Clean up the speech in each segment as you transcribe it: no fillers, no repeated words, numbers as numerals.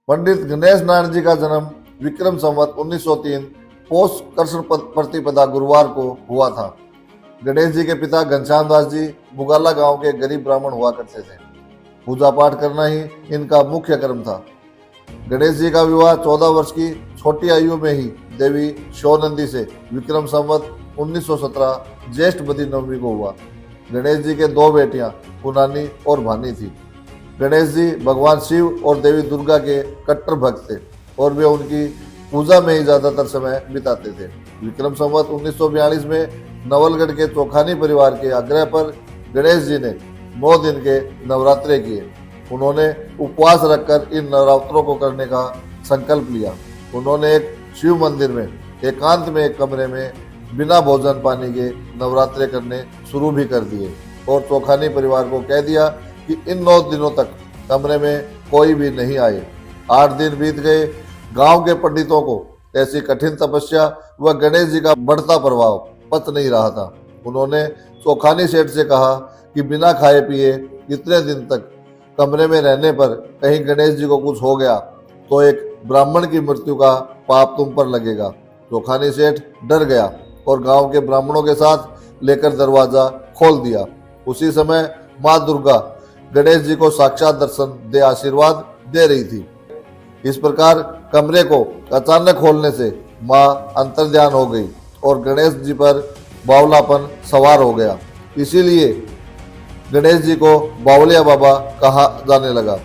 पंडित गणेश नारायण जी का जन्म विक्रम संवत 1903 पौष कृष्ण प्रतिपदा गुरुवार को हुआ था। गणेश जी के पिता घनश्याम दास जी बुगाला गांव के गरीब ब्राह्मण हुआ करते थे। पूजा पाठ करना ही इनका मुख्य कर्म था। गणेश जी का विवाह 14 वर्ष की छोटी आयु में ही देवी शिवनंदी से विक्रम संवत 1917 ज्येष्ठ बदी नवमी को हुआ। गणेश जी के दो बेटियां पुनानी और भानी थी। गणेश जी भगवान शिव और देवी दुर्गा के कट्टर भक्त थे और वे उनकी पूजा में ही ज्यादातर समय बिताते थे। विक्रम संवत 1942 में नवलगढ़ के चौखानी परिवार के आग्रह पर गणेश जी ने 9 दिन के नवरात्रे किए। उन्होंने उपवास रखकर इन नवरात्रों को करने का संकल्प लिया। उन्होंने एक शिव मंदिर में एकांत में एक कमरे में बिना भोजन पानी के नवरात्रे करने शुरू भी कर दिए और चौखानी परिवार को कह दिया कि इन 9 दिनों तक कमरे में कोई भी नहीं आए। 8 दिन बीत गए। गांव के पंडितों को ऐसी कठिन तपस्या व गणेश जी का बढ़ता प्रभाव पच नहीं रहा था। उन्होंने चौखानी सेठ से कहा कि बिना खाए पिए इतने दिन तक कमरे में रहने पर कहीं गणेश जी को कुछ हो गया तो एक ब्राह्मण की मृत्यु का पाप तुम पर लगेगा। चौखानी सेठ डर गया और गांव के ब्राह्मणों के साथ लेकर दरवाजा खोल दिया। उसी समय माँ दुर्गा गणेश जी को साक्षात दर्शन दे आशीर्वाद दे रही थी। इस प्रकार कमरे को अचानक खोलने से माँ अंतर्ध्यान हो गई और गणेश जी पर बावलापन सवार हो गया। इसीलिए गणेश जी को बावलिया बाबा कहा जाने लगा।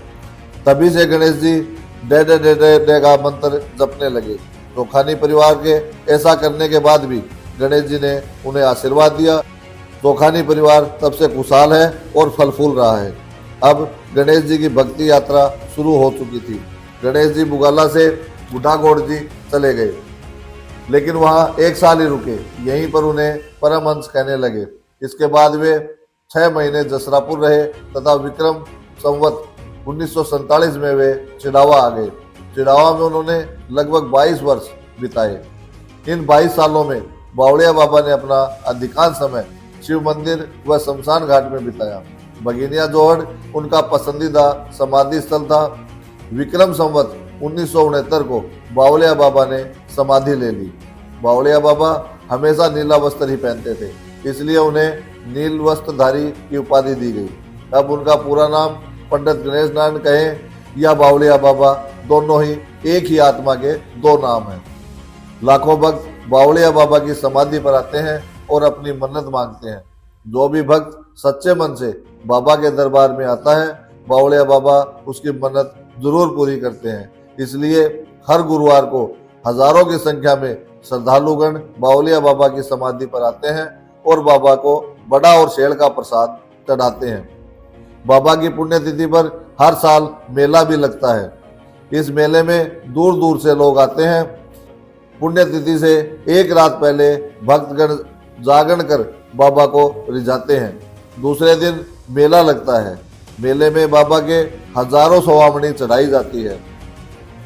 तभी से गणेश जी डे डे डे डे डे का मंत्र जपने लगे। चौखानी परिवार के ऐसा करने के बाद भी गणेश जी ने उन्हें आशीर्वाद दिया। चौखानी परिवार तब से खुशहाल है और फल फूल रहा है। अब गणेश जी की भक्ति यात्रा शुरू हो चुकी थी। गणेश जी बुगाला से बुढ़ागोड़ जी चले गए, लेकिन वहां 1 साल ही रुके। यहीं पर उन्हें परमहंस कहने लगे। इसके बाद वे 6 महीने जसरापुर रहे तथा विक्रम संवत 1947 में वे चिड़ावा आ गए। चिड़ावा में उन्होंने लगभग 22 वर्ष बिताए। इन 22 सालों में बावड़िया बाबा ने अपना अधिकांश समय शिव मंदिर व शमशान घाट में बिताया। बगिनिया जोहड़ उनका पसंदीदा समाधि स्थल था। विक्रम संवत 1969 को बावलिया बाबा ने समाधि ले ली। बावलिया बाबा हमेशा नीला वस्त्र ही पहनते थे, इसलिए उन्हें नील वस्त्रधारी की उपाधि दी गई। अब उनका पूरा नाम पंडित गणेश नारायण कहें या बावलिया बाबा, दोनों ही एक ही आत्मा के 2 नाम हैं। लाखों भक्त बावलिया बाबा की समाधि पर आते हैं और अपनी मन्नत मांगते हैं। जो भी भक्त सच्चे मन से बाबा के दरबार में आता है, बावलिया बाबा उसकी मन्नत जरूर पूरी करते हैं। इसलिए हर गुरुवार को हजारों की संख्या में श्रद्धालुगण बावलिया बाबा की समाधि पर आते हैं और बाबा को बड़ा और शेड़ का प्रसाद चढ़ाते हैं। बाबा की पुण्यतिथि पर हर साल मेला भी लगता है। इस मेले में दूर दूर से लोग आते हैं। पुण्यतिथि से 1 रात पहले भक्तगण जागरण कर बाबा को रिझाते हैं। दूसरे दिन मेला लगता है। मेले में बाबा के हजारों सवामणी चढ़ाई जाती है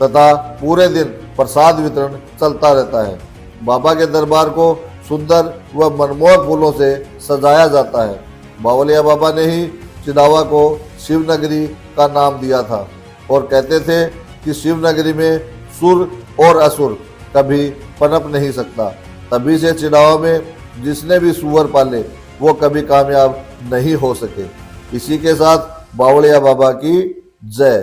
तथा पूरे दिन प्रसाद वितरण चलता रहता है। बाबा के दरबार को सुंदर व मनमोहक फूलों से सजाया जाता है। बावलिया बाबा ने ही चिड़ावा को शिवनगरी का नाम दिया था और कहते थे कि शिवनगरी में सुर और असुर कभी पनप नहीं सकता। तभी से चिड़ावा में जिसने भी सुअर पाले वो कभी कामयाब नहीं हो सके। इसी के साथ बावलिया बाबा की जय।